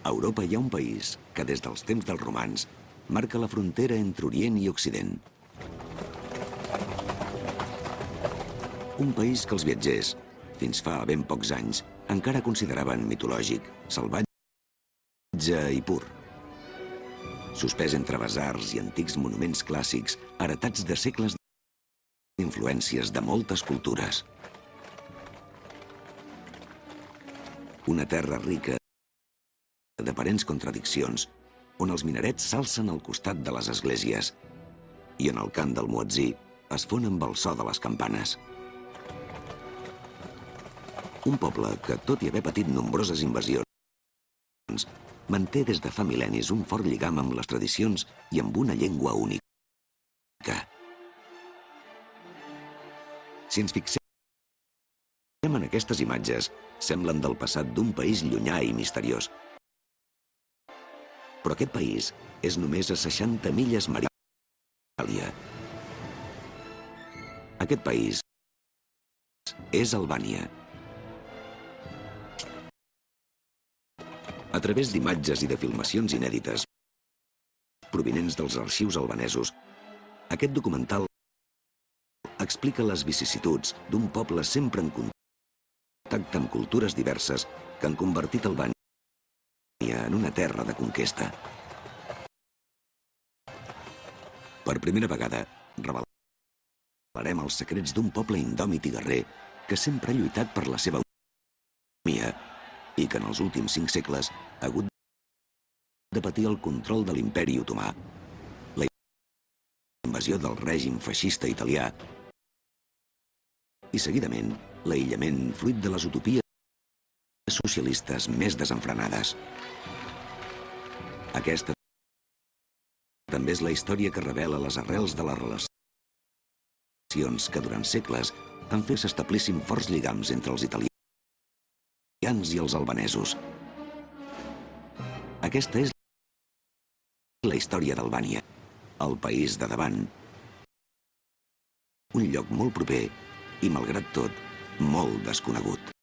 A Europa hi ha un país que des dels temps dels romans marca la frontera entre Orient i Occident. Un país que els viatgers, fins fa ben pocs anys, encara consideraven mitològic, salvatge i pur. Suspès entre basars i antics monuments clàssics heretats de segles d'influències de moltes cultures. Una terra rica d'aparents contradiccions, on els minarets s'alcen al costat de les esglésies i on el cant del muetzí es fon amb el so de les campanes. Un poble que, tot i haver patit nombroses invasions, manté des de fa mil·lennis un fort lligam amb les tradicions i amb una llengua única. Si ens fixem en aquestes imatges, semblen del passat d'un país llunyà i misteriós. Però aquest país és només a 60 milles d'Itàlia. Aquest país és Albània. A través d'imatges i de filmacions inèdites provinents dels arxius albanesos, aquest documental explica les vicissituds d'un poble sempre en contacte amb cultures diverses que han convertit Albània en una terra de conquesta. Per primera vegada, revelarem els secrets d'un poble indòmit i guerrer que sempre ha lluitat per la seva autonomia i que en els últims 5 segles ha hagut de patir el control de l'imperi otomà, la invasió del règim feixista italià i, seguidament, l'aïllament fruit de les utopies socialistes més desenfrenades. Aquesta també és la història que revela les arrels de les relacions que durant segles han fet s'establissin forts lligams entre els italians i els albanesos. Aquesta és la història d'Albània, el país de davant. Un lloc molt proper i, malgrat tot, molt desconegut.